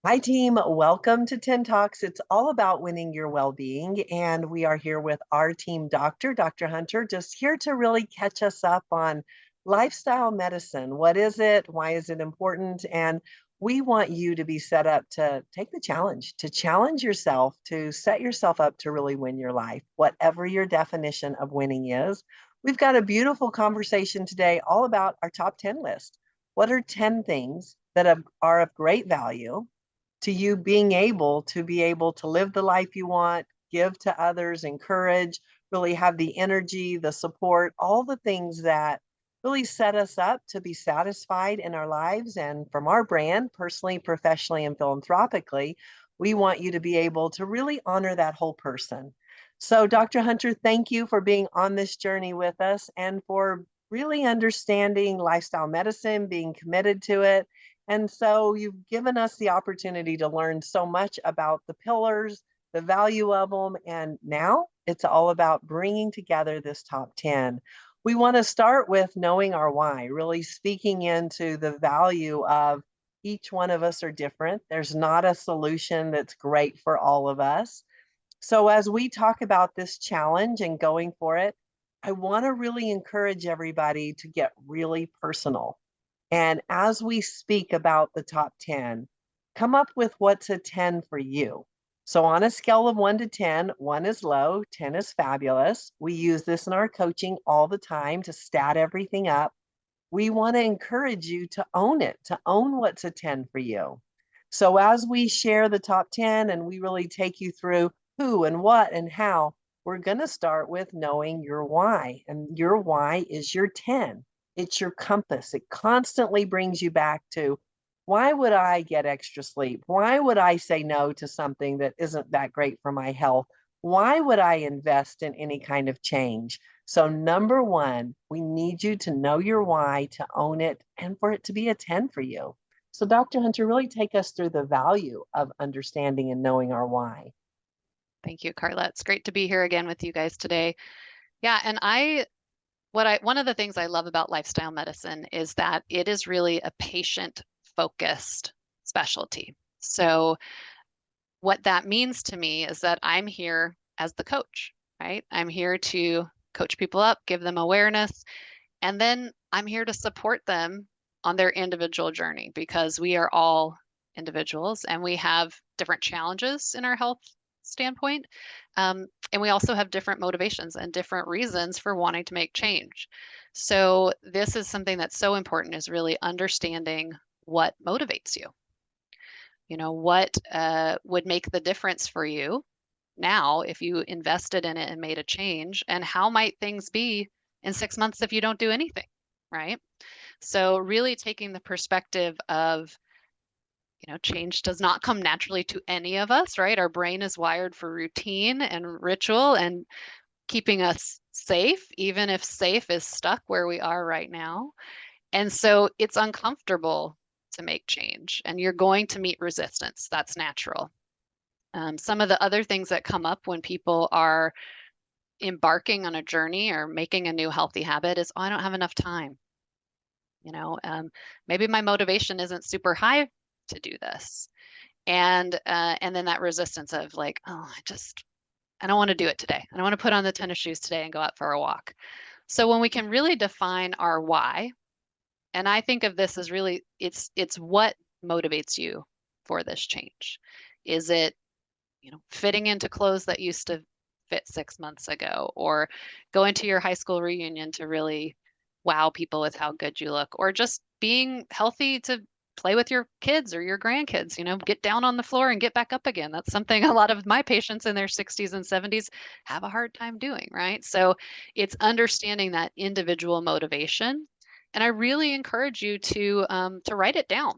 Hi, team. Welcome to 10 Talks. It's all about winning your well-being. And we are here with our team doctor, Dr. Hunter, just here to really catch us up on lifestyle medicine. What is it? Why is it important? And we want you to be set up to take the challenge, to challenge yourself, to set yourself up to really win your life, whatever your definition of winning is. We've got a beautiful conversation today all about our top 10 list. What are 10 things that are of great value to you being able to live the life you want, give to others, encourage, really have the energy, the support, all the things that really set us up to be satisfied in our lives. And from our brand, personally, professionally, and philanthropically, we want you to be able to really honor that whole person. So, Dr. Hunter, thank you for being on this journey with us and for really understanding lifestyle medicine, being committed to it, and so you've given us the opportunity to learn so much about the pillars, the value of them, and now it's all about bringing together this top 10. We want to start with knowing our why, really speaking into the value of each one of us are different. There's not a solution that's great for all of us. So as we talk about this challenge and going for it, I want to really encourage everybody to get really personal. And as we speak about the top 10, come up with what's a 10 for you. So, on a scale of 1 to 10, 1 is low, 10 is fabulous. We use this in our coaching all the time to stat everything up. We want to encourage you to own it, to own what's a 10 for you. So, as we share the top 10 and we really take you through who and what and how, we're going to start with knowing your why. And your why is your 10. It's your compass. It constantly brings you back to why would I get extra sleep? Why would I say no to something that isn't that great for my health? Why would I invest in any kind of change? So, number one, we need you to know your why, to own it, and for it to be a 10 for you. So, Dr. Hunter, really take us through the value of understanding and knowing our why. Thank you, Carla. It's great to be here again with you guys today. Yeah, and one of the things I love about lifestyle medicine is that it is really a patient focused specialty. So what that means to me is that I'm here as the coach, right? I'm here to coach people up, give them awareness, and then I'm here to support them on their individual journey because we are all individuals and we have different challenges in our health standpoint. And we also have different motivations and different reasons for wanting to make change. So this is something that's so important is really understanding what motivates you. You know, what would make the difference for you now if you invested in it and made a change, and how might things be in 6 months if you don't do anything, right? So really taking the perspective of, change does not come naturally to any of us, right? Our brain is wired for routine and ritual and keeping us safe, even if safe is stuck where we are right now. And so it's uncomfortable to make change, and you're going to meet resistance. That's natural. Some of the other things that come up when people are embarking on a journey or making a new healthy habit is, oh, I don't have enough time. Maybe my motivation isn't super high to do this, and then that resistance of like, oh, I don't want to do it today. I don't want to put on the tennis shoes today and go out for a walk. So when we can really define our why, and I think of this as really, it's what motivates you for this change. Is it, fitting into clothes that used to fit 6 months ago, or going to your high school reunion to really wow people with how good you look, or just being healthy to play with your kids or your grandkids, get down on the floor and get back up again. That's something a lot of my patients in their 60s and 70s have a hard time doing, right? So it's understanding that individual motivation. And I really encourage you to write it down,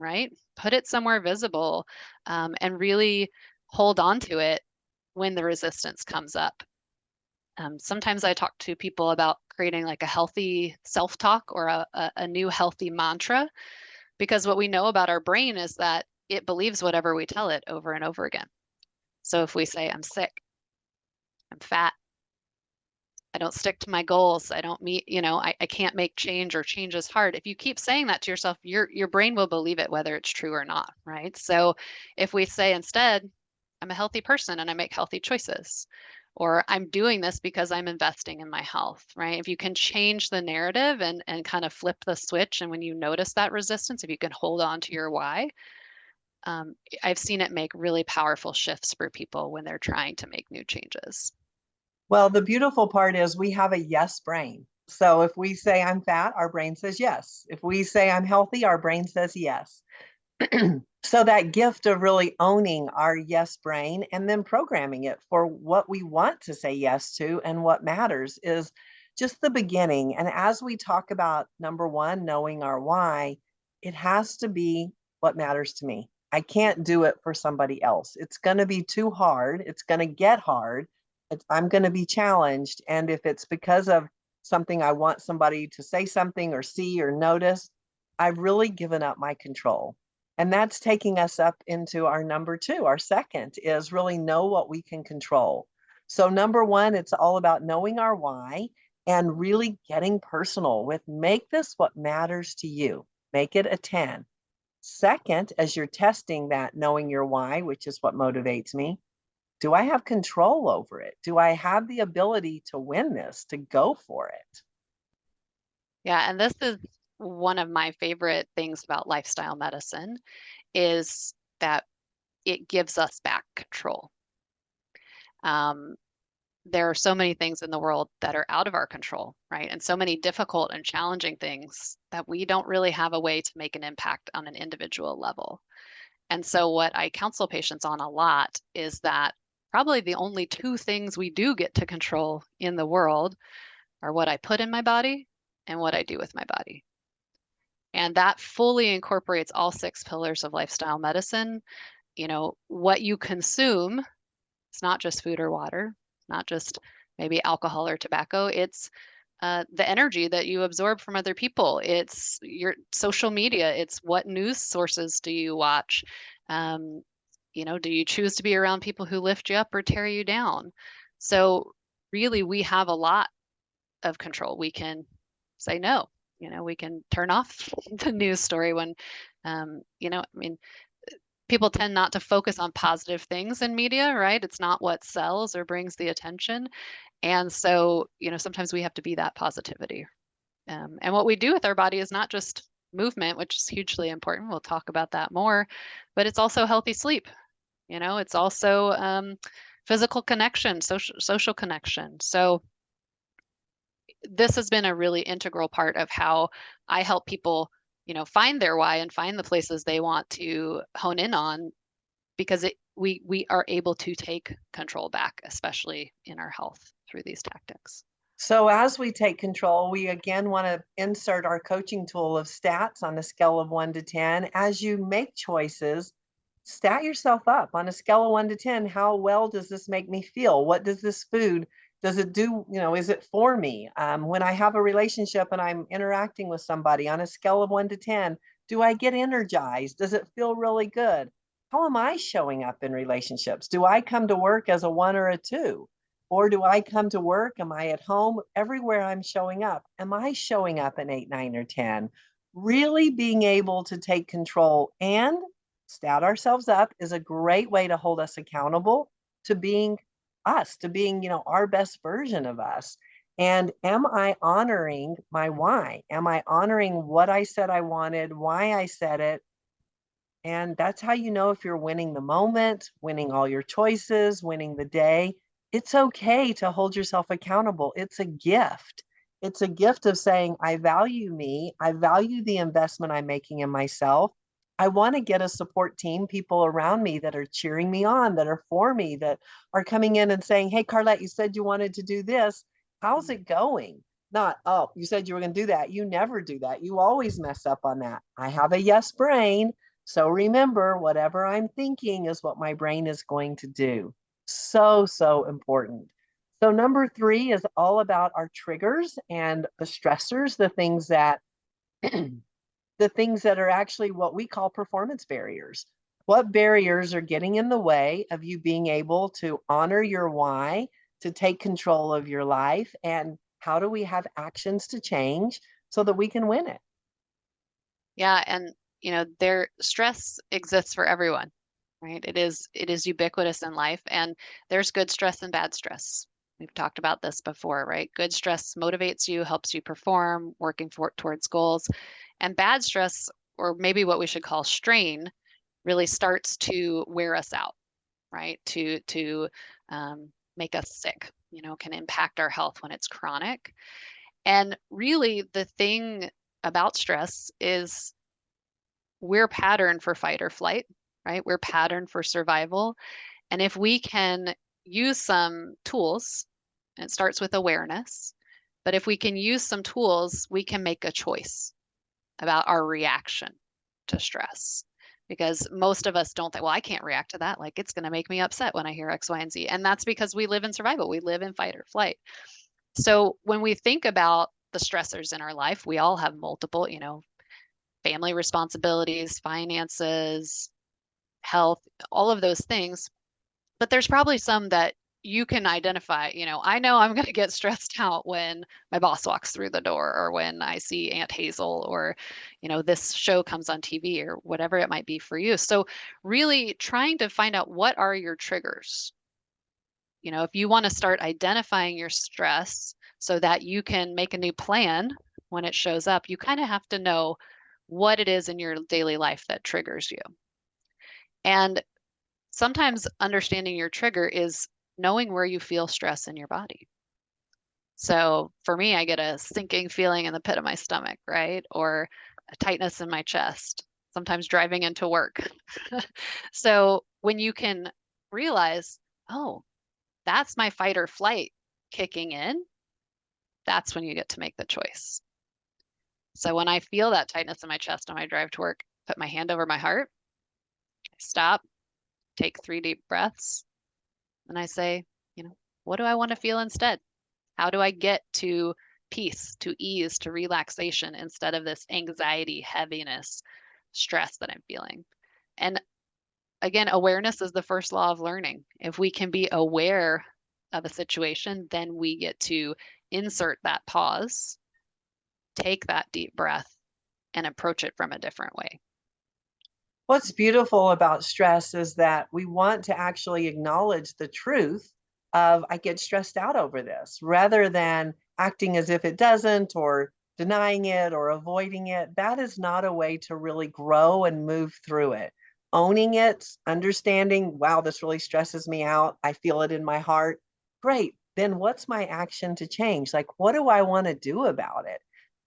right? Put it somewhere visible, and really hold on to it when the resistance comes up. Sometimes I talk to people about creating like a healthy self-talk or a new healthy mantra, because what we know about our brain is that it believes whatever we tell it over and over again. So if we say, I'm sick, I'm fat, I don't stick to my goals. I don't meet, I can't make change, or change is hard. If you keep saying that to yourself, your brain will believe it, whether it's true or not, right? So if we say instead, I'm a healthy person and I make healthy choices, or I'm doing this because I'm investing in my health, right? If you can change the narrative and kind of flip the switch, and when you notice that resistance, if you can hold on to your why, um, I've seen it make really powerful shifts for people when they're trying to make new changes. Well, the beautiful part is we have a yes brain. So if we say I'm fat, our brain says yes. If we say I'm healthy, our brain says yes. So that gift of really owning our yes brain and then programming it for what we want to say yes to and what matters is just the beginning. And as we talk about number one, knowing our why, it has to be what matters to me. I can't do it for somebody else. It's going to be too hard. It's going to get hard. I'm going to be challenged. And if it's because of something I want somebody to say something or see or notice, I've really given up my control. And that's taking us up into our number two. Our second is really know what we can control. So, number one, it's all about knowing our why and really getting personal with make this what matters to you, make it a 10. Second, as you're testing that, knowing your why, which is what motivates me, do I have control over it? Do I have the ability to win this, to go for it? Yeah, and this is one of my favorite things about lifestyle medicine is that it gives us back control. Um, there are so many things in the world that are out of our control, right? And so many difficult and challenging things that we don't really have a way to make an impact on an individual level. And so, what I counsel patients on a lot is that probably the only two things we do get to control in the world are what I put in my body and what I do with my body. And that fully incorporates all six pillars of lifestyle medicine. What you consume, it's not just food or water, not just maybe alcohol or tobacco. It's the energy that you absorb from other people. It's your social media. It's what news sources do you watch? Um, do you choose to be around people who lift you up or tear you down? So really, we have a lot of control. We can say no. We can turn off the news story when, I mean, people tend not to focus on positive things in media, right? It's not what sells or brings the attention. And so, sometimes we have to be that positivity. And what we do with our body is not just movement, which is hugely important. We'll talk about that more, but it's also healthy sleep. It's also physical connection, social connection. So this has been a really integral part of how I help people, find their why and find the places they want to hone in on, because we are able to take control back, especially in our health through these tactics. So, as we take control, we again want to insert our coaching tool of stats on a scale of 1 to 10. As you make choices, stat yourself up on a scale of 1 to 10. How well does this make me feel? What does this food, does it do? Is it for me? When I have a relationship and I'm interacting with somebody on a scale of 1 to 10, do I get energized? Does it feel really good? How am I showing up in relationships? Do I come to work as a 1 or a 2? Or do I come to work? Am I at home? Everywhere I'm showing up, am I showing up an 8, 9, or 10? Really being able to take control and stat ourselves up is a great way to hold us accountable to being us, to being, our best version of us. And am I honoring my why? Am I honoring what I said I wanted, why I said it? And that's how you know if you're winning the moment, winning all your choices, winning the day. It's okay to hold yourself accountable. It's a gift. It's a gift of saying, I value me. I value the investment I'm making in myself. I want to get a support team, people around me that are cheering me on, that are for me, that are coming in and saying, hey, Carlette, you said you wanted to do this. How's it going? Not, oh, you said you were going to do that. You never do that. You always mess up on that. I have a yes brain. So remember, whatever I'm thinking is what my brain is going to do. So, so important. So, number three is all about our triggers and the stressors, the things that are actually what we call performance barriers. What barriers are getting in the way of you being able to honor your why, to take control of your life? And how do we have actions to change so that we can win it? Yeah, and their stress exists for everyone, right? It is ubiquitous in life, and there's good stress and bad stress. We've talked about this before, right? Good stress motivates you, helps you perform, working towards goals, and bad stress, or maybe what we should call strain, really starts to wear us out, right? To make us sick, can impact our health when it's chronic. And really, the thing about stress is we're patterned for fight or flight, right? We're patterned for survival. And if we can use some tools, and it starts with awareness, but if we can use some tools, we can make a choice about our reaction to stress. Because most of us don't think, well, I can't react to that. Like it's going to make me upset when I hear X, Y, and Z. And that's because we live in survival. We live in fight or flight. So when we think about the stressors in our life, we all have multiple, family responsibilities, finances, health, all of those things. But there's probably some that you can identify. I know I'm going to get stressed out when my boss walks through the door or when I see Aunt Hazel or, this show comes on TV or whatever it might be for you. So really trying to find out what are your triggers. If you want to start identifying your stress so that you can make a new plan when it shows up, you kind of have to know what it is in your daily life that triggers you. And sometimes understanding your trigger is knowing where you feel stress in your body. So for me, I get a sinking feeling in the pit of my stomach, right? Or a tightness in my chest, sometimes driving into work. So when you can realize, oh, that's my fight or flight kicking in, that's when you get to make the choice. So when I feel that tightness in my chest on my drive to work, put my hand over my heart, stop, take 3 deep breaths, and I say, what do I want to feel instead? How do I get to peace, to ease, to relaxation instead of this anxiety, heaviness, stress that I'm feeling? And again, awareness is the first law of learning. If we can be aware of a situation, then we get to insert that pause, take that deep breath, and approach it from a different way. What's beautiful about stress is that we want to actually acknowledge the truth of I get stressed out over this rather than acting as if it doesn't or denying it or avoiding it. That is not a way to really grow and move through it. Owning it, understanding, wow, this really stresses me out. I feel it in my heart. Great. Then what's my action to change? Like, what do I want to do about it?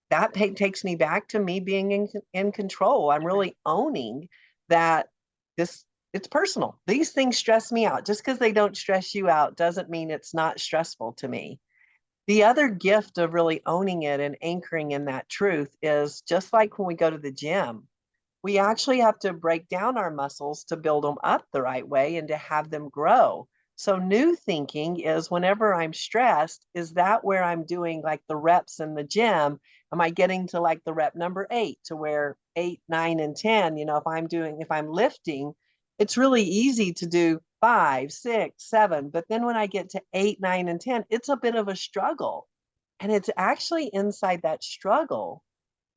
That takes me back to me being in control. I'm Right. really owning that this it's personal. These things stress me out. Just because they don't stress you out doesn't mean it's not stressful to me. The other gift of really owning it and anchoring in that truth is just like when we go to the gym, we actually have to break down our muscles to build them up the right way and to have them grow. So, new thinking is whenever I'm stressed, is that where I'm doing like the reps in the gym? Am I getting to like the rep number 8 to where 8, 9, and 10? If I'm lifting, it's really easy to do 5, 6, 7. But then when I get to 8, 9, and 10, it's a bit of a struggle. And it's actually inside that struggle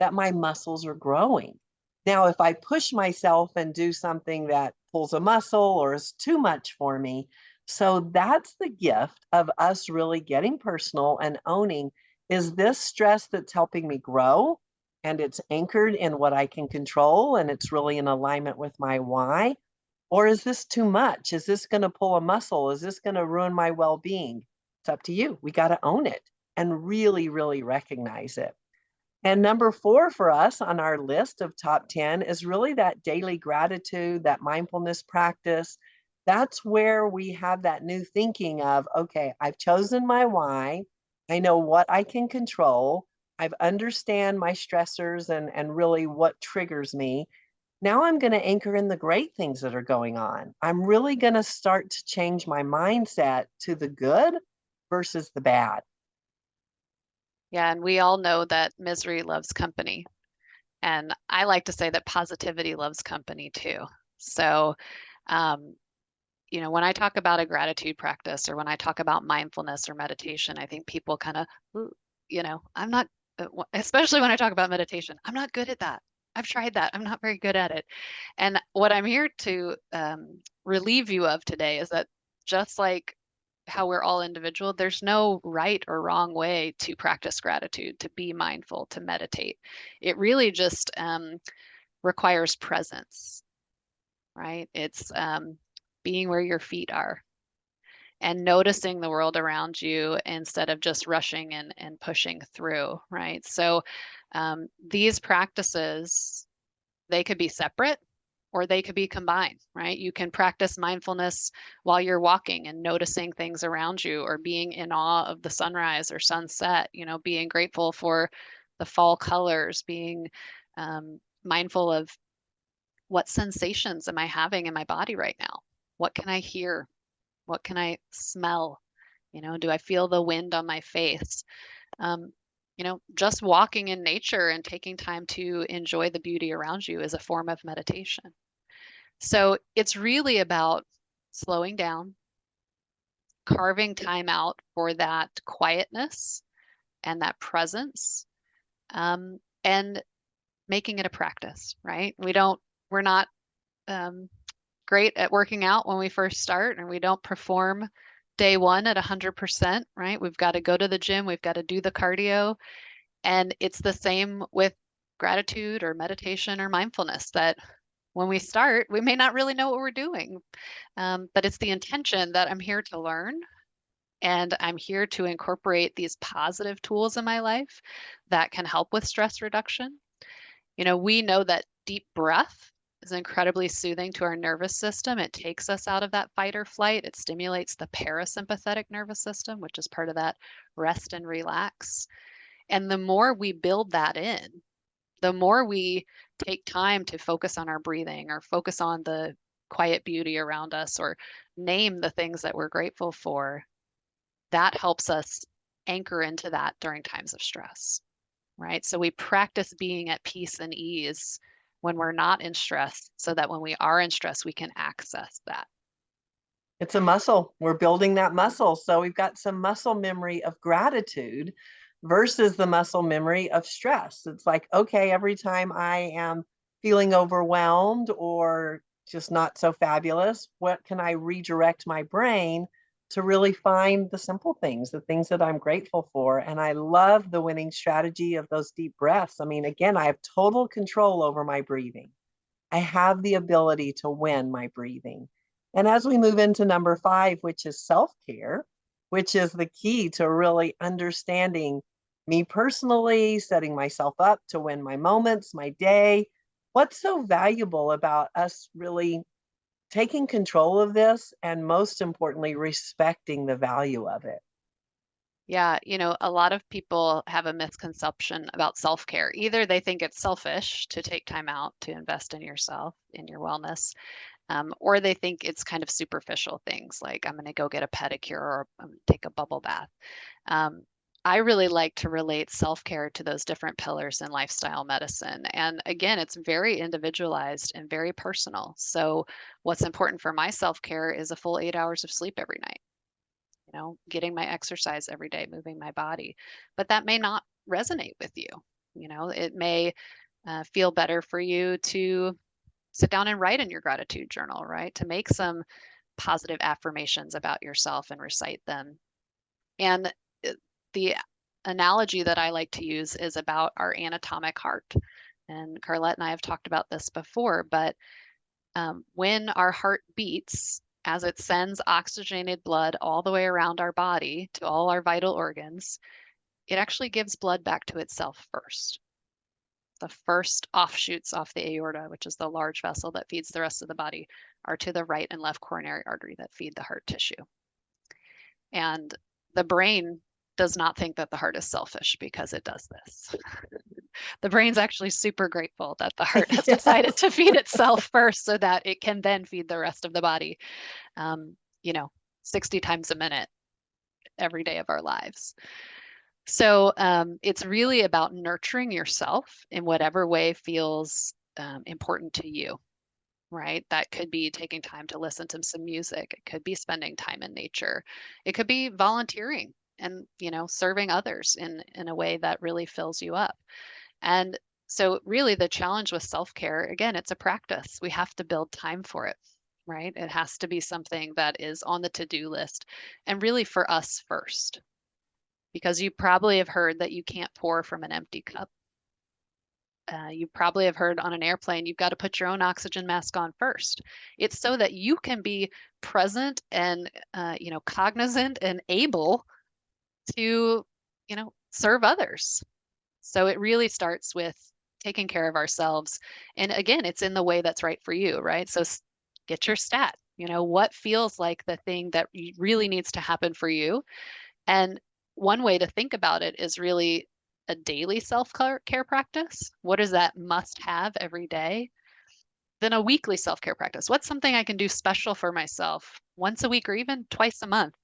that my muscles are growing. Now, if I push myself and do something that pulls a muscle or is too much for me, so that's the gift of us really getting personal and owning, is this stress that's helping me grow and it's anchored in what I can control and it's really in alignment with my why? Or is this too much? Is this going to pull a muscle? Is this going to ruin my well being? It's up to you. We got to own it and really, really recognize it. And number 4 for us on our list of top 10 is really that daily gratitude, that mindfulness practice. That's where we have that new thinking of, okay, I've chosen my why. I know what I can control. I've understand my stressors and really what triggers me. Now I'm going to anchor in the great things that are going on. I'm really going to start to change my mindset to the good versus the bad. Yeah, and we all know that misery loves company. And I like to say that positivity loves company too. So, um, when I talk about a gratitude practice or when I talk about mindfulness or meditation, I think people kind of, I'm not, especially when I talk about meditation, I'm not good at that. I've tried that. I'm not very good at it. And what I'm here to relieve you of today is that just like how we're all individual, there's no right or wrong way to practice gratitude, to be mindful, to meditate. It really just requires presence, right? It's being where your feet are and noticing the world around you instead of just rushing and pushing through, right? So these practices, they could be separate or they could be combined, right? You can practice mindfulness while you're walking and noticing things around you or being in awe of the sunrise or sunset, being grateful for the fall colors, being mindful of what sensations am I having in my body right now? What can I hear? What can I smell? Do I feel the wind on my face? Just walking in nature and taking time to enjoy the beauty around you is a form of meditation. So it's really about slowing down, carving time out for that quietness and that presence, and making it a practice, right? We're not great at working out when we first start, and we don't perform day one at 100%, right? We've got to go to the gym, we've got to do the cardio. And it's the same with gratitude or meditation or mindfulness, that when we start, we may not really know what we're doing. But it's the intention that I'm here to learn and I'm here to incorporate these positive tools in my life that can help with stress reduction. We know that deep breath is incredibly soothing to our nervous system. It takes us out of that fight or flight. It stimulates the parasympathetic nervous system, which is part of that rest and relax. And the more we build that in, the more we take time to focus on our breathing or focus on the quiet beauty around us or name the things that we're grateful for, that helps us anchor into that during times of stress, right? So we practice being at peace and ease when we're not in stress so that when we are in stress, we can access that. It's a muscle. We're building that muscle. So we've got some muscle memory of gratitude versus the muscle memory of stress. It's like, okay, every time I am feeling overwhelmed or just not so fabulous, what can I redirect my brain to really find the simple things, the things that I'm grateful for? And I love the winning strategy of those deep breaths. I mean, again, I have total control over my breathing. I have the ability to win my breathing. And as we move into number 5, which is self care, which is the key to really understanding me personally, setting myself up to win my moments, my day. What's so valuable about us really taking control of this and, most importantly, respecting the value of it? Yeah, a lot of people have a misconception about self-care. Either they think it's selfish to take time out to invest in yourself, in your wellness, or they think it's kind of superficial things like I'm going to go get a pedicure or I'm going to take a bubble bath. Um, I really like to relate self-care to those different pillars in lifestyle medicine. And again, it's very individualized and very personal. So what's important for my self-care is a full 8 hours of sleep every night, getting my exercise every day, moving my body. But that may not resonate with you. It may feel better for you to sit down and write in your gratitude journal, right? To make some positive affirmations about yourself and recite them. And the analogy that I like to use is about our anatomic heart. And Carlette and I have talked about this before, but when our heart beats, as it sends oxygenated blood all the way around our body to all our vital organs, it actually gives blood back to itself first. The first offshoots off the aorta, which is the large vessel that feeds the rest of the body, are to the right and left coronary artery that feed the heart tissue. And the brain does not think that the heart is selfish because it does this. The brain's actually super grateful that the heart has decided to feed itself first so that it can then feed the rest of the body, um, you know, 60 times a minute every day of our lives. So it's really about nurturing yourself in whatever way feels important to you. right? That could be taking time to listen to some music. It could be spending time in nature. It could be volunteering and, serving others in a way that really fills you up. And so really the challenge with self-care, again, it's a practice. We have to build time for it, right? It has to be something that is on the to-do list and really for us first. Because you probably have heard that you can't pour from an empty cup. You probably have heard on an airplane, you've got to put your own oxygen mask on first. It's so that you can be present and, cognizant and able to, serve others. So it really starts with taking care of ourselves. And again, it's in the way that's right for you, right? So get your stat. What feels like the thing that really needs to happen for you. And one way to think about it is really a daily self-care practice. What is that must have every day? Then a weekly self-care practice. What's something I can do special for myself once a week or even twice a month?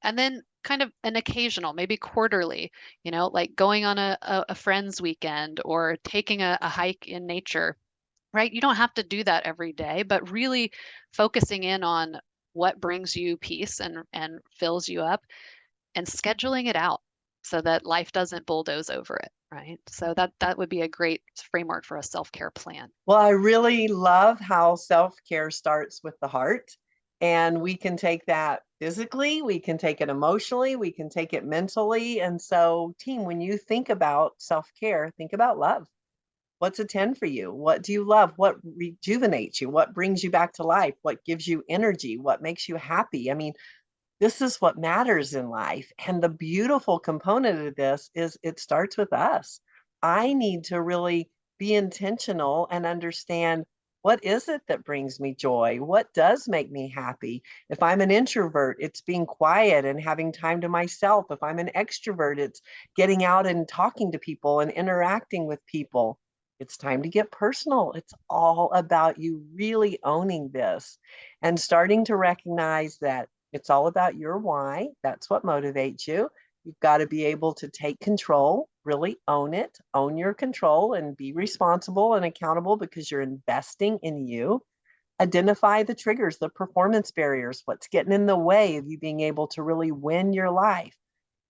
And then kind of an occasional, maybe quarterly, like going on a friend's weekend or taking a hike in nature, right? You don't have to do that every day, but really focusing in on what brings you peace and fills you up and scheduling it out so that life doesn't bulldoze over it, right? So that would be a great framework for a self-care plan. Well, I really love how self-care starts with the heart, and we can take that physically, we can take it emotionally, we can take it mentally. And so, team, when you think about self-care, think about love. What's a 10 for you? What do you love? What rejuvenates you? What brings you back to life? What gives you energy? What makes you happy? I mean, this is what matters in life. And the beautiful component of this is it starts with us. I need to really be intentional and understand what is it that brings me joy? What does make me happy? If I'm an introvert, it's being quiet and having time to myself. If I'm an extrovert, it's getting out and talking to people and interacting with people. It's time to get personal. It's all about you really owning this and starting to recognize that it's all about your why. That's what motivates you. You've got to be able to take control, really own it, own your control, and be responsible and accountable because you're investing in you. Identify the triggers, the performance barriers, what's getting in the way of you being able to really win your life.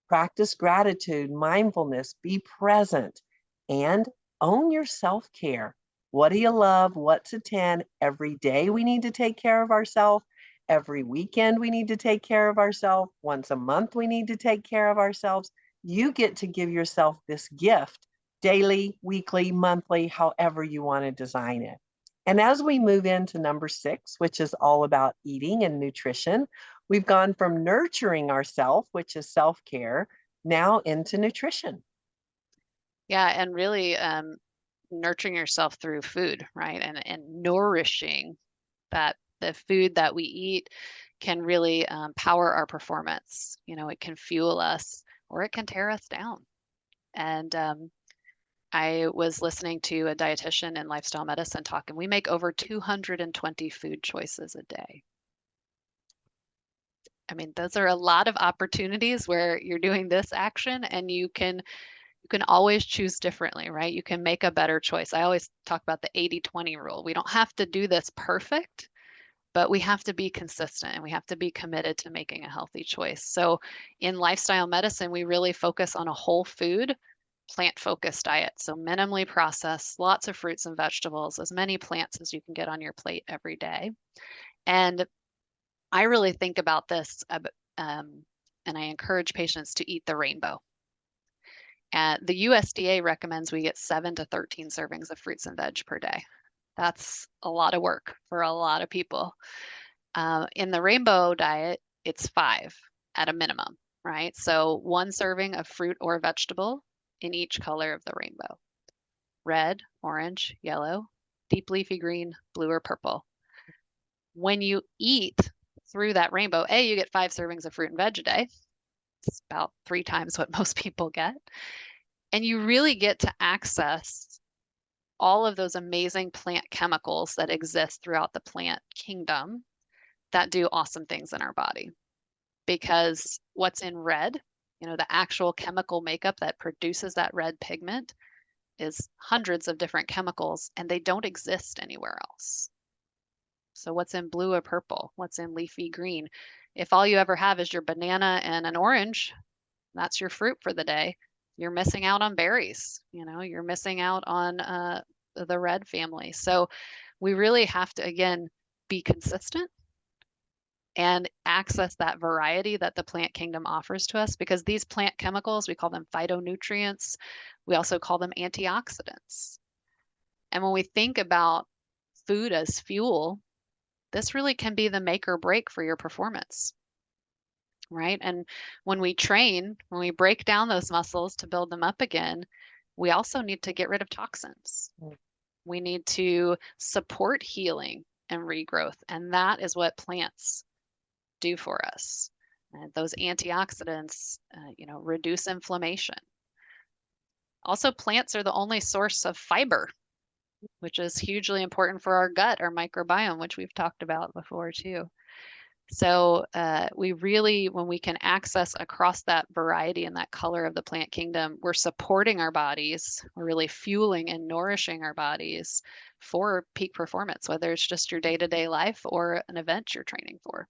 Practice gratitude, mindfulness, be present, and own your self care. What do you love? What's a 10? Every day we need to take care of ourselves. Every weekend we need to take care of ourselves. Once a month we need to take care of ourselves. You get to give yourself this gift daily, weekly, monthly, however you want to design it. And as we move into number 6, which is all about eating and nutrition, we've gone from nurturing ourselves, which is self care, now into nutrition. Yeah, and really nurturing yourself through food, right? And nourishing that the food that we eat can really power our performance. It can fuel us or it can tear us down. And I was listening to a dietitian in lifestyle medicine talk, and we make over 220 food choices a day. I mean, those are a lot of opportunities where you're doing this action and you can always choose differently, right? You can make a better choice. I always talk about the 80-20 rule. We don't have to do this perfect, but we have to be consistent and we have to be committed to making a healthy choice. So in lifestyle medicine, we really focus on a whole food, plant-focused diet. So minimally processed, lots of fruits and vegetables, as many plants as you can get on your plate every day. And I really think about this, and I encourage patients to eat the rainbow. And the USDA recommends we get 7 to 13 servings of fruits and veg per day. That's a lot of work for a lot of people. In the rainbow diet, it's 5 at a minimum, right? So 1 serving of fruit or vegetable in each color of the rainbow: red, orange, yellow, deep leafy green, blue, or purple. When you eat through that rainbow, you get 5 servings of fruit and veg a day. It's about 3 times what most people get. And you really get to access all of those amazing plant chemicals that exist throughout the plant kingdom that do awesome things in our body. Because what's in red, the actual chemical makeup that produces that red pigment is hundreds of different chemicals and they don't exist anywhere else. So what's in blue or purple? What's in leafy green? If all you ever have is your banana and an orange, that's your fruit for the day. You're missing out on berries. You're missing out on the red family. So we really have to, again, be consistent and access that variety that the plant kingdom offers to us, because these plant chemicals, we call them phytonutrients. We also call them antioxidants. And when we think about food as fuel, this really can be the make or break for your performance, right? And when we train, when we break down those muscles to build them up again, we also need to get rid of toxins. Mm. We need to support healing and regrowth. And that is what plants do for us. Those antioxidants, reduce inflammation. Also, plants are the only source of fiber, which is hugely important for our gut, our microbiome, which we've talked about before too. So we really, when we can access across that variety and that color of the plant kingdom, we're supporting our bodies. We're really fueling and nourishing our bodies for peak performance, whether it's just your day-to-day life or an event you're training for.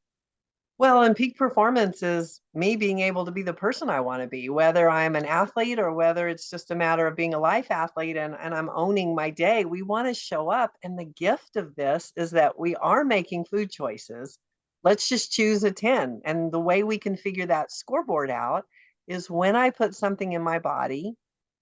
Well, and peak performance is me being able to be the person I want to be, whether I'm an athlete or whether it's just a matter of being a life athlete and I'm owning my day. We want to show up. And the gift of this is that we are making food choices. Let's just choose a 10. And the way we can figure that scoreboard out is when I put something in my body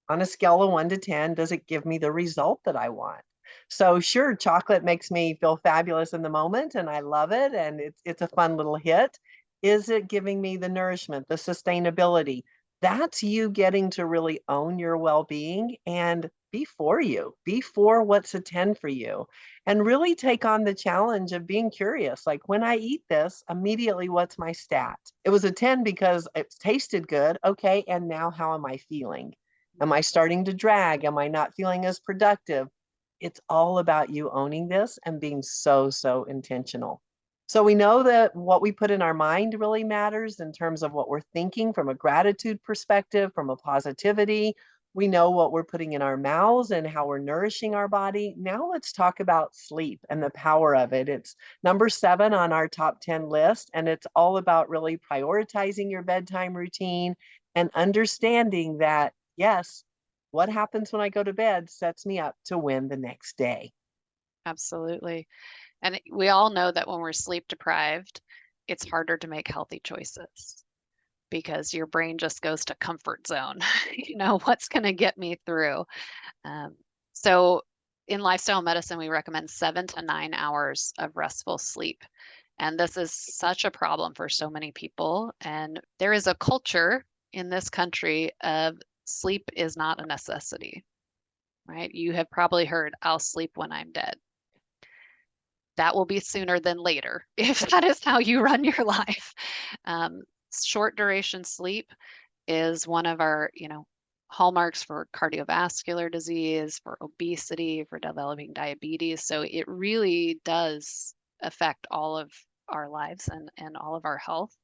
on a scale of 1 to 10, does it give me the result that I want? So sure, chocolate makes me feel fabulous in the moment and I love it and it's a fun little hit. Is it giving me the nourishment, the sustainability? That's you getting to really own your well-being and be for you. Be for what's a 10 for you. And really take on the challenge of being curious. Like when I eat this, immediately what's my stat? It was a 10 because it tasted good. Okay, and now how am I feeling? Am I starting to drag? Am I not feeling as productive? It's all about you owning this and being so, so intentional. So we know that what we put in our mind really matters in terms of what we're thinking from a gratitude perspective, from a positivity. We know what we're putting in our mouths and how we're nourishing our body. Now let's talk about sleep and the power of it. It's number 7 on our top 10 list, and it's all about really prioritizing your bedtime routine and understanding that yes, what happens when I go to bed sets me up to win the next day. Absolutely. And we all know that when we're sleep deprived, it's harder to make healthy choices because your brain just goes to comfort zone. What's going to get me through? Um, so in lifestyle medicine, we recommend 7 to 9 hours of restful sleep. And this is such a problem for so many people. And there is a culture in this country of sleep is not a necessity, right? You have probably heard, I'll sleep when I'm dead. That will be sooner than later if that is how you run your life. Um, Short duration sleep is one of our, hallmarks for cardiovascular disease, for obesity, for developing diabetes. So it really does affect all of our lives and all of our health.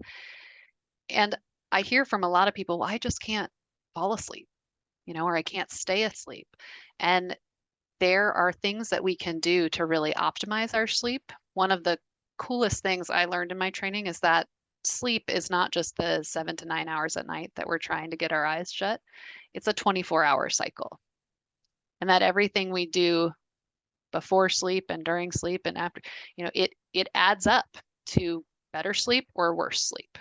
And I hear from a lot of people, well, I just can't fall asleep, or I can't stay asleep. And there are things that we can do to really optimize our sleep. One of the coolest things I learned in my training is that sleep is not just the 7 to 9 hours at night that we're trying to get our eyes shut. It's a 24-hour cycle. And that everything we do before sleep and during sleep and after, it adds up to better sleep or worse sleep.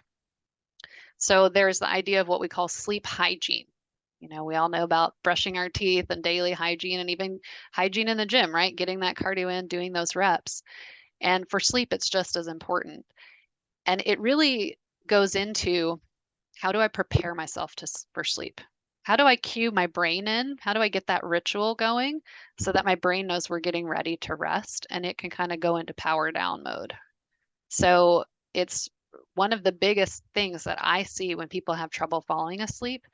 So there's the idea of what we call sleep hygiene. We all know about brushing our teeth and daily hygiene and even hygiene in the gym, right? Getting that cardio in, doing those reps. And for sleep, it's just as important. And it really goes into how do I prepare myself for sleep? How do I cue my brain in? How do I get that ritual going so that my brain knows we're getting ready to rest and it can kind of go into power down mode? So it's one of the biggest things that I see when people have trouble falling asleep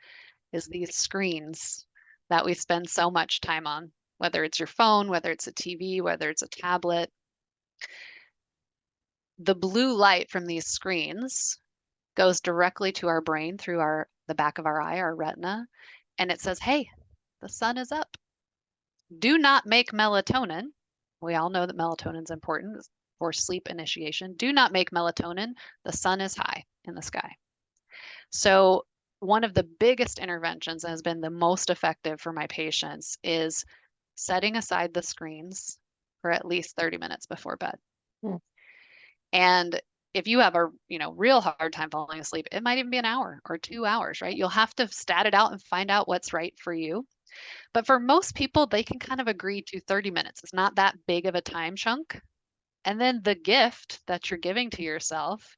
is these screens that we spend so much time on, whether it's your phone, whether it's a TV, whether it's a tablet. The blue light from these screens goes directly to our brain through the back of our eye, our retina, and it says, "Hey, the sun is up. Do not make melatonin." We all know that melatonin is important. It's for sleep initiation do not make melatonin. The sun is high in the sky. So one of the biggest interventions that has been the most effective for my patients is setting aside the screens for at least 30 minutes before bed. Mm. And if you have a, real hard time falling asleep, it might even be an hour or 2 hours, right? You'll have to stat it out and find out what's right for you. But for most people, they can kind of agree to 30 minutes. It's not that big of a time chunk. And then the gift that you're giving to yourself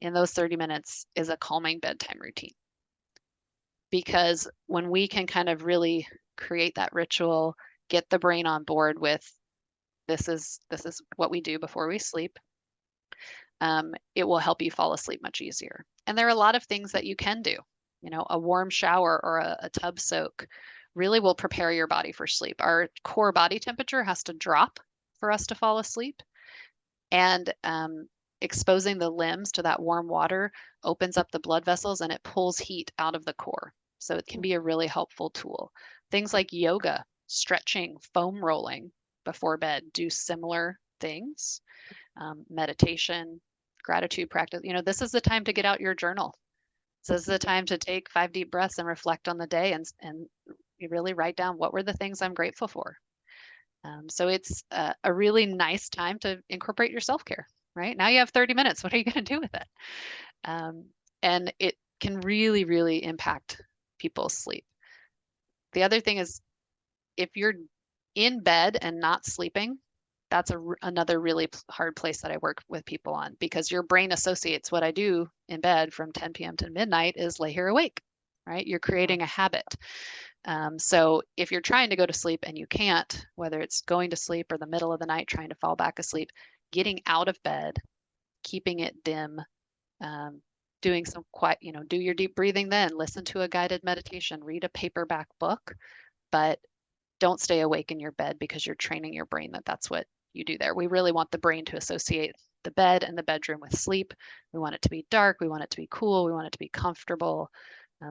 in those 30 minutes is a calming bedtime routine. Because when we can kind of really create that ritual, get the brain on board with this is what we do before we sleep, it will help you fall asleep much easier. And there are a lot of things that you can do. A warm shower or a tub soak really will prepare your body for sleep. Our core body temperature has to drop for us to fall asleep. And exposing the limbs to that warm water opens up the blood vessels and it pulls heat out of the core. So it can be a really helpful tool. Things like yoga, stretching, foam rolling before bed do similar things. Meditation, gratitude practice. This is the time to get out your journal. This is the time to take 5 deep breaths and reflect on the day and you really write down what were the things I'm grateful for. So it's a really nice time to incorporate your self-care, right? Now you have 30 minutes. What are you going to do with it? And it can really, really impact people's sleep. The other thing is if you're in bed and not sleeping, that's another really hard place that I work with people on because your brain associates what I do in bed from 10 p.m. to midnight is lay here awake, right? You're creating a habit. So if you're trying to go to sleep and you can't, whether it's going to sleep or the middle of the night trying to fall back asleep, getting out of bed, keeping it dim, doing some quiet, do your deep breathing then, listen to a guided meditation, read a paperback book, but don't stay awake in your bed because you're training your brain that that's what you do there. We really want the brain to associate the bed and the bedroom with sleep. We want it to be dark. We want it to be cool. We want it to be comfortable.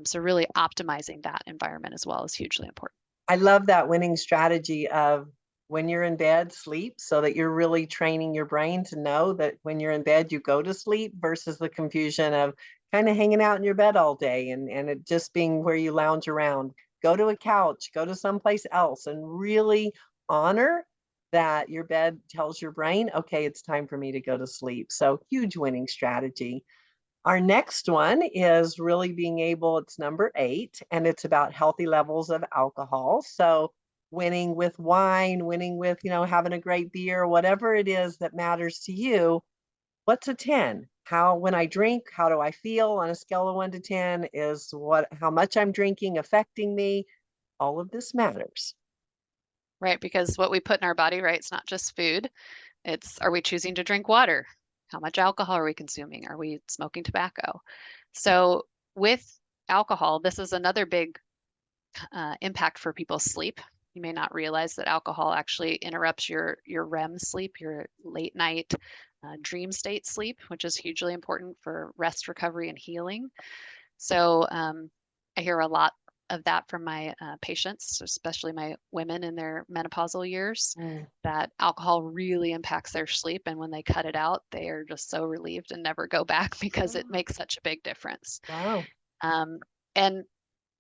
So really optimizing that environment as well is hugely important. I love that winning strategy of when you're in bed, sleep, so that you're really training your brain to know that when you're in bed, you go to sleep versus the confusion of kind of hanging out in your bed all day and it just being where you lounge around. Go to a couch, go to someplace else, and really honor that your bed tells your brain, okay, it's time for me to go to sleep. So, huge winning strategy. Our next one is really being able, it's number 8, and it's about healthy levels of alcohol. So winning with wine, winning with, having a great beer, whatever it is that matters to you. What's a 10? How, when I drink, how do I feel on a scale of 1 to 10? Is how much I'm drinking affecting me? All of this matters. Right, because what we put in our body, right, it's not just food. Are we choosing to drink water? How much alcohol are we consuming? Are we smoking tobacco? So with alcohol, this is another big impact for people's sleep. You may not realize that alcohol actually interrupts your REM sleep, your late night dream state sleep, which is hugely important for rest, recovery, and healing. So I hear a lot of that from my patients, especially my women in their menopausal years, that alcohol really impacts their sleep. And when they cut it out, they are just so relieved and never go back because it makes such a big difference. Wow. And,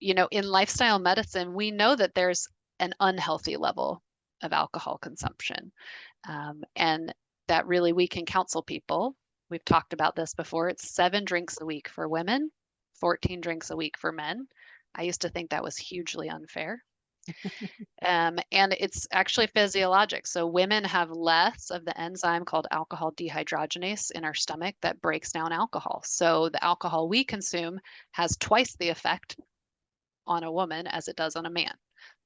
in lifestyle medicine, we know that there's an unhealthy level of alcohol consumption. And that really we can counsel people. We've talked about this before. It's 7 drinks a week for women, 14 drinks a week for men. I used to think that was hugely unfair. And it's actually physiologic. So women have less of the enzyme called alcohol dehydrogenase in our stomach that breaks down alcohol. So the alcohol we consume has twice the effect on a woman as it does on a man.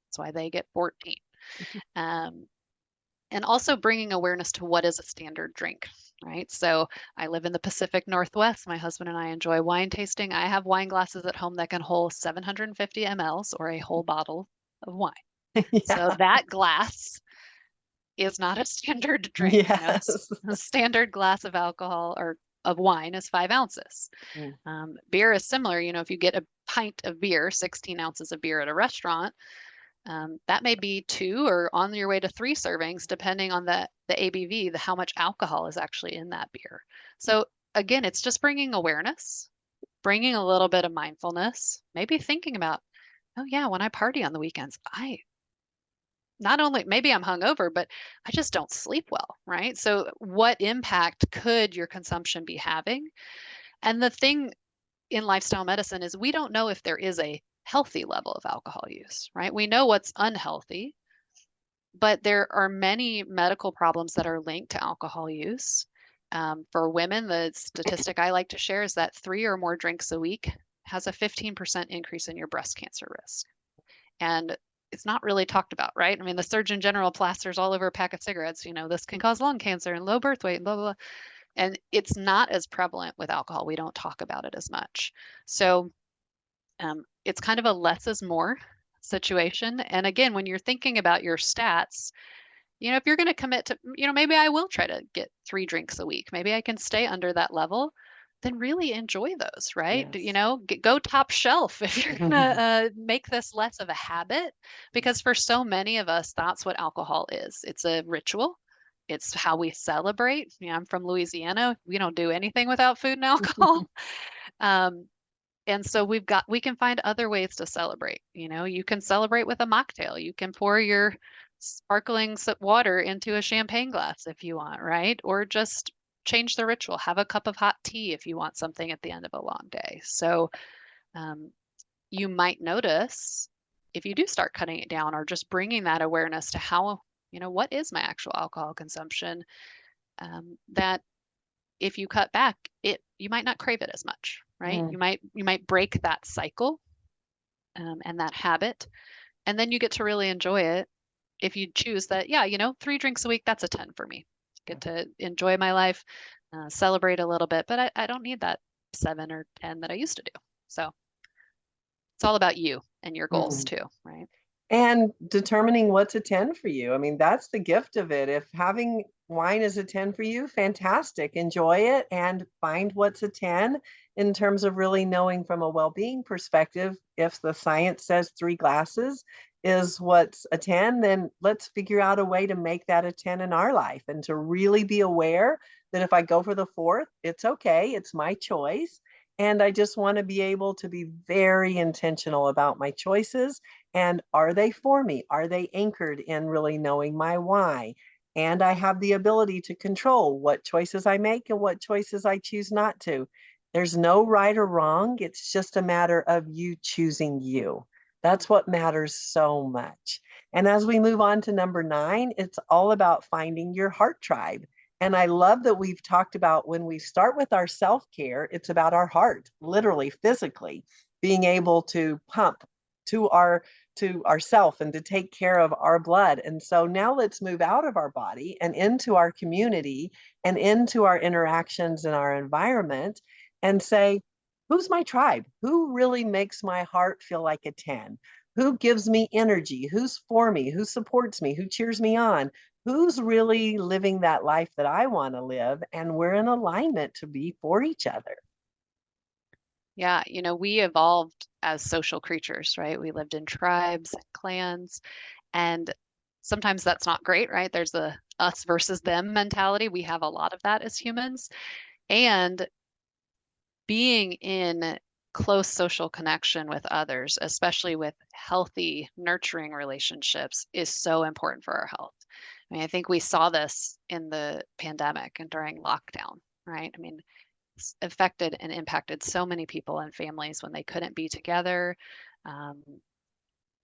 That's why they get 14. And also bringing awareness to what is a standard drink, right? So I live in the Pacific Northwest. My husband and I enjoy wine tasting. I have wine glasses at home that can hold 750 mLs or a whole bottle of wine. Yeah. So that glass is not a standard drink. Yes. A standard glass of alcohol or of wine is 5 ounces. Beer is similar. If you get a pint of beer, 16 ounces of beer at a restaurant, That may be 2 or on your way to 3 servings, depending on the ABV, how much alcohol is actually in that beer. So again, it's just bringing awareness, bringing a little bit of mindfulness, maybe thinking about, oh yeah, when I party on the weekends, I not only maybe I'm hungover, but I just don't sleep well, right? So what impact could your consumption be having? And the thing in lifestyle medicine is we don't know if there is a healthy level of alcohol use, right? We know what's unhealthy, but there are many medical problems that are linked to alcohol use. For women, the statistic I like to share is that 3 or more drinks a week has a 15% increase in your breast cancer risk. And it's not really talked about, right? I mean, the Surgeon General plasters all over a pack of cigarettes, this can cause lung cancer and low birth weight and blah, blah, blah. And it's not as prevalent with alcohol. We don't talk about it as much. So it's kind of a less is more situation. And again, when you're thinking about your stats, if you're going to commit to, maybe I will try to get 3 drinks a week. Maybe I can stay under that level. Then really enjoy those, right? Yes. Go top shelf if you're going to make this less of a habit, because for so many of us, that's what alcohol is. It's a ritual. It's how we celebrate. I'm from Louisiana. We don't do anything without food and alcohol. Um, and so we can find other ways to celebrate. You can celebrate with a mocktail. You can pour your sparkling water into a champagne glass if you want, right? Or just change the ritual. Have a cup of hot tea if you want something at the end of a long day. So um, you might notice if you do start cutting it down or just bringing that awareness to how, what is my actual alcohol consumption, that if you cut back, you might not crave it as much, right? Mm. You might break that cycle and that habit, and then you get to really enjoy it. If you choose that, yeah, 3 drinks a week, that's a 10 for me. Get to enjoy my life, celebrate a little bit, but I don't need that 7 or 10 that I used to do. So it's all about you and your goals Mm. too, right? And determining what's a 10 for you. I mean, that's the gift of it. If having wine is a 10 for you, fantastic. Enjoy it and find what's a 10 in terms of really knowing from a well-being perspective. If the science says 3 glasses is what's a 10, then let's figure out a way to make that a 10 in our life and to really be aware that if I go for the fourth, it's okay. It's my choice. And I just want to be able to be very intentional about my choices, and are they for me? Are they anchored in really knowing my why? And I have the ability to control what choices I make and what choices I choose not to. There's no right or wrong. It's just a matter of you choosing you. That's what matters so much. And as we move on to number 9, it's all about finding your heart tribe. And I love that we've talked about when we start with our self care, it's about our heart, literally, physically, being able to pump to our to ourself and to take care of our blood. And so now let's move out of our body and into our community and into our interactions in our environment and say, who's my tribe? Who really makes my heart feel like a 10? Who gives me energy? Who's for me? Who supports me? Who cheers me on? Who's really living that life that I want to live? And we're in alignment to be for each other. Yeah, we evolved as social creatures, right? We lived in tribes, clans, and sometimes that's not great, right? There's a us versus them mentality. We have a lot of that as humans. And being in close social connection with others, especially with healthy, nurturing relationships, is so important for our health. I mean, I think we saw this in the pandemic and during lockdown, right? I mean, it's affected and impacted so many people and families when they couldn't be together. Um,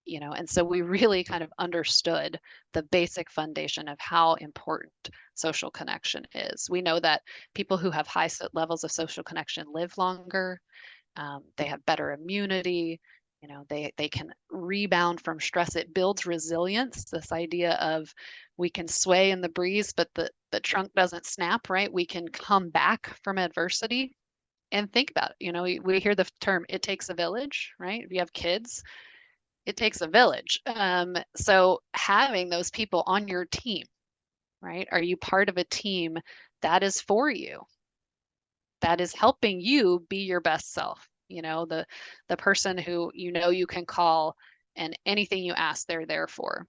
and so we really kind of understood the basic foundation of how important social connection is. We know that people who have high levels of social connection live longer. They have better immunity. They can rebound from stress. It builds resilience. This idea of we can sway in the breeze, but the trunk doesn't snap, right? We can come back from adversity. And think about it. We hear the term, it takes a village, right? If you have kids, it takes a village. So having those people on your team, right? Are you part of a team that is for you, that is helping you be your best self? The person who you can call and anything you ask, they're there for.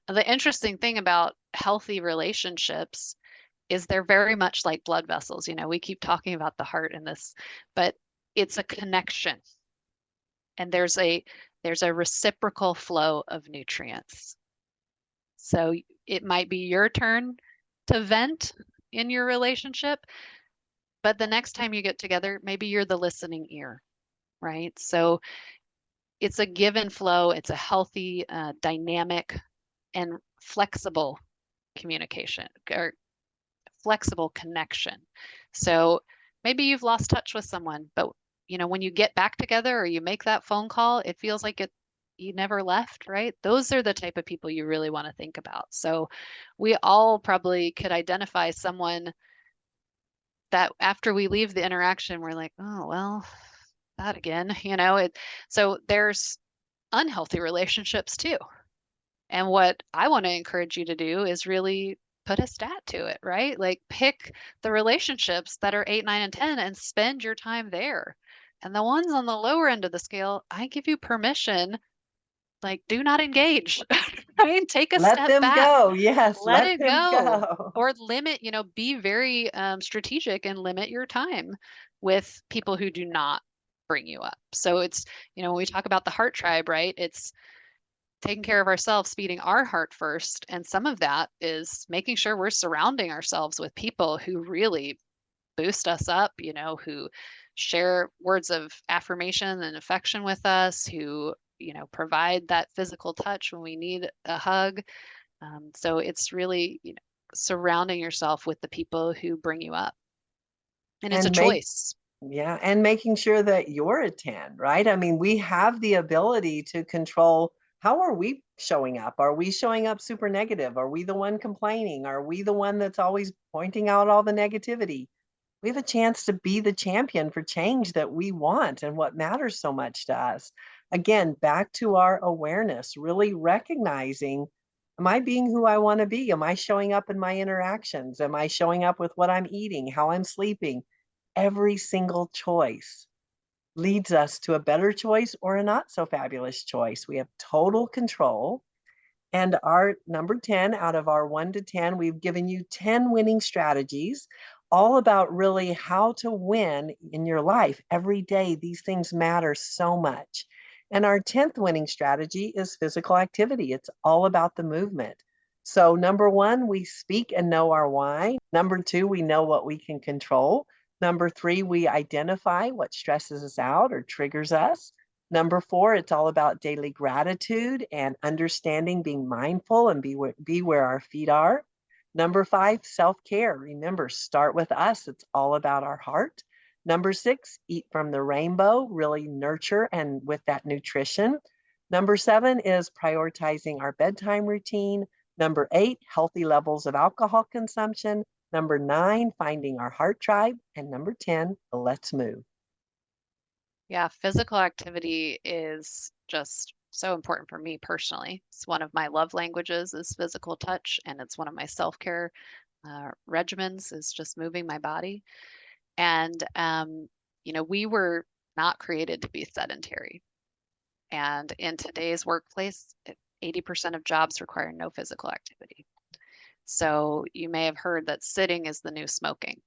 The interesting thing about healthy relationships is they're very much like blood vessels. You know, we keep talking about the heart in this, but it's a connection, and there's a reciprocal flow of nutrients. So it might be your turn to vent in your relationship, but the next time you get together, maybe you're the listening ear, right? So it's a give and flow. It's a healthy, dynamic, and flexible communication or flexible connection. So maybe you've lost touch with someone, but when you get back together or you make that phone call, it feels like you never left, right? Those are the type of people you really want to think about. So we all probably could identify someone that after we leave the interaction, we're like, oh, well, that again, so there's unhealthy relationships too. And what I want to encourage you to do is really put a stat to it, right? Like pick the relationships that are 8, 9, and 10 and spend your time there. And the ones on the lower end of the scale, I give you permission, like do not engage, right? Take a Let step them back, go. Yes, let let it them go, go. or limit, be very strategic and limit your time with people who do not bring you up. So it's, when we talk about the heart tribe, right? It's taking care of ourselves, feeding our heart first. And some of that is making sure we're surrounding ourselves with people who really boost us up, who share words of affirmation and affection with us, who, provide that physical touch when we need a hug. So it's really, surrounding yourself with the people who bring you up. And it's a And make choice. Yeah, and making sure that you're a 10, right? I mean, we have the ability to control how are we showing up? Are we showing up super negative? Are we the one complaining? Are we the one that's always pointing out all the negativity? We have a chance to be the champion for change that we want and what matters so much to us. Again, back to our awareness, really recognizing, am I being who I want to be? Am I showing up in my interactions? Am I showing up with what I'm eating, how I'm sleeping? Every single choice leads us to a better choice or a not so fabulous choice. We have total control. And our number 10 out of our 1 to 10, we've given you 10 winning strategies, all about really how to win in your life every day. These things matter so much. And our 10th winning strategy is physical activity. It's all about the movement. So, number 1, we speak and know our why. Number 2, we know what we can control. Number 3, we identify what stresses us out or triggers us. Number 4, it's all about daily gratitude and understanding, being mindful and be where our feet are. Number 5, self-care. Remember, start with us. It's all about our heart. Number 6, eat from the rainbow, really nurture and with that nutrition. Number 7 is prioritizing our bedtime routine. Number 8, healthy levels of alcohol consumption. Number 9, finding our heart tribe. And number 10, let's move. Yeah, physical activity is just so important for me personally. It's one of my love languages is physical touch, and it's one of my self-care regimens is just moving my body. And we were not created to be sedentary. And in today's workplace, 80% of jobs require no physical activity. So you may have heard that sitting is the new smoking.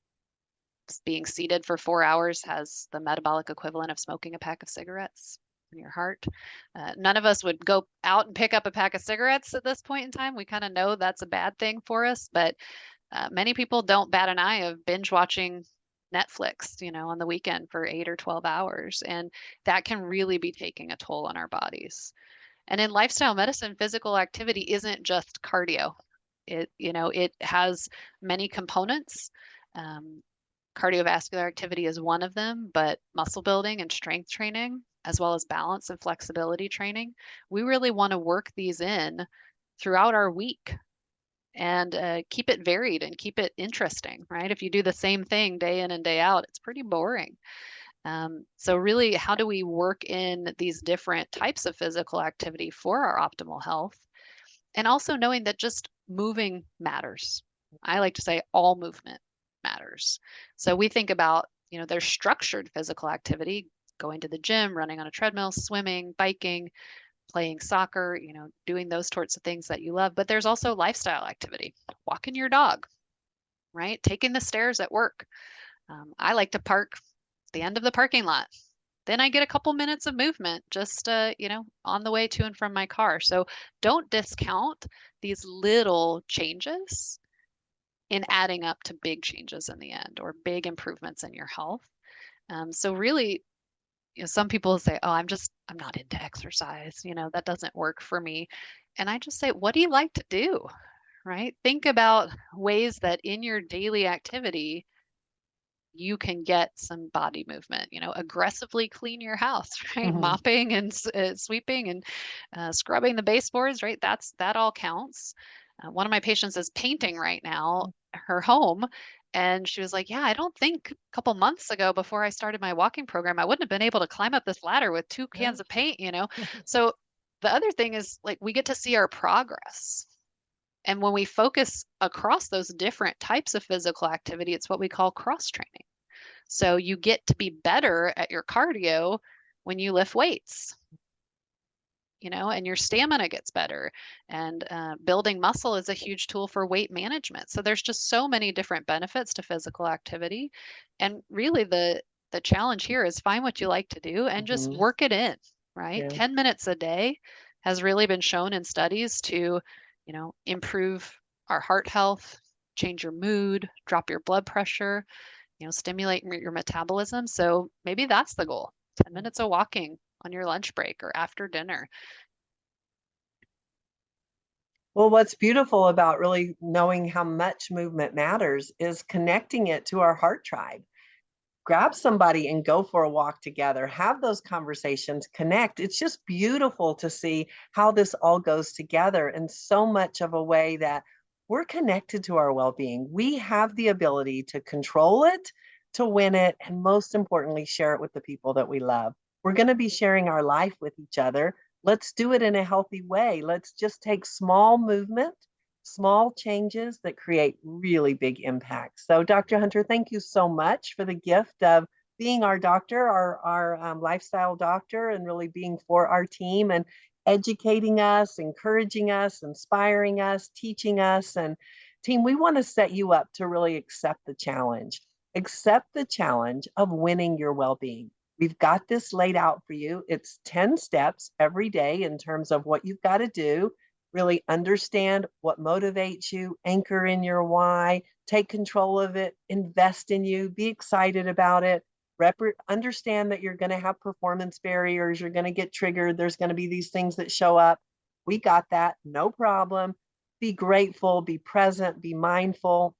Being seated for 4 hours has the metabolic equivalent of smoking a pack of cigarettes in your heart. None of us would go out and pick up a pack of cigarettes at this point in time. We kind of know that's a bad thing for us, but many people don't bat an eye of binge watching Netflix, on the weekend for 8 or 12 hours. And that can really be taking a toll on our bodies. And in lifestyle medicine, physical activity isn't just cardio. It has many components. Um, Cardiovascular activity is one of them, but muscle building and strength training, as well as balance and flexibility training, we really want to work these in throughout our week and keep it varied and keep it interesting, right? If you do the same thing day in and day out, it's pretty boring. So really, how do we work in these different types of physical activity for our optimal health? And also knowing that just moving matters. I like to say all movement matters. So we think about, there's structured physical activity, going to the gym, running on a treadmill, swimming, biking, playing soccer, doing those sorts of things that you love. But there's also lifestyle activity, walking your dog, right? Taking the stairs at work. I like to park at the end of the parking lot. Then I get a couple minutes of movement just, on the way to and from my car. So don't discount these little changes in adding up to big changes in the end or big improvements in your health. So really, some people say, "Oh, I'm not into exercise. That doesn't work for me." And I just say, "What do you like to do?" Right? Think about ways that in your daily activity you can get some body movement, aggressively clean your house, right? Mhm. Mopping and sweeping and scrubbing the baseboards, right? That all counts. One of my patients is painting right now, her home. And she was like, "Yeah, I don't think a couple months ago before I started my walking program, I wouldn't have been able to climb up this ladder with two Yeah. cans of paint." So the other thing is like we get to see our progress. And when we focus across those different types of physical activity, it's what we call cross training. So you get to be better at your cardio when you lift weights, and your stamina gets better. And building muscle is a huge tool for weight management. So there's just so many different benefits to physical activity. And really, the challenge here is find what you like to do and just Mhm. work it in, right? Yeah. 10 minutes a day has really been shown in studies to, improve our heart health, change your mood, drop your blood pressure, stimulate your metabolism. So maybe that's the goal. 10 minutes of walking on your lunch break or after dinner. Well, what's beautiful about really knowing how much movement matters is connecting it to our heart tribe. Grab somebody and go for a walk together, have those conversations, connect. It's just beautiful to see how this all goes together in so much of a way that we're connected to our well-being. We have the ability to control it, to win it, and most importantly, share it with the people that we love. We're going to be sharing our life with each other. Let's do it in a healthy way. Let's just take small movement, small changes that create really big impacts. So, Dr. Hunter, thank you so much for the gift of being our doctor, our lifestyle doctor, and really being for our team and educating us, encouraging us, inspiring us, teaching us. And, team, we want to set you up to really accept the challenge. Accept the challenge of winning your well being. We've got this laid out for you. It's 10 steps every day in terms of what you've got to do. Really understand what motivates you, anchor in your why, take control of it, invest in you, be excited about it. Understand that you're going to have performance barriers, you're going to get triggered, there's going to be these things that show up. We got that, no problem. Be grateful, be present, be mindful.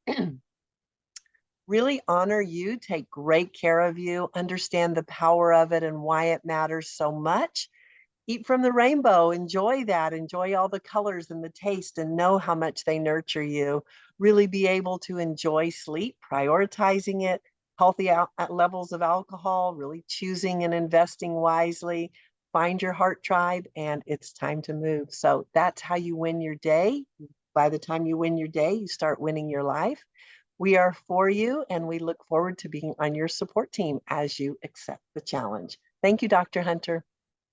Really honor you, take great care of you, understand the power of it and why it matters so much. Eat from the rainbow, enjoy that, enjoy all the colors and the taste, and know how much they nurture you. Really be able to enjoy sleep, prioritizing it, healthy levels of alcohol, really choosing and investing wisely. Find your heart tribe, and it's time to move. So that's how you win your day. By the time you win your day, you start winning your life. We are for you, and we look forward to being on your support team as you accept the challenge. Thank you, Dr. Hunter.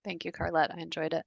Thank you, Carlette. I enjoyed it.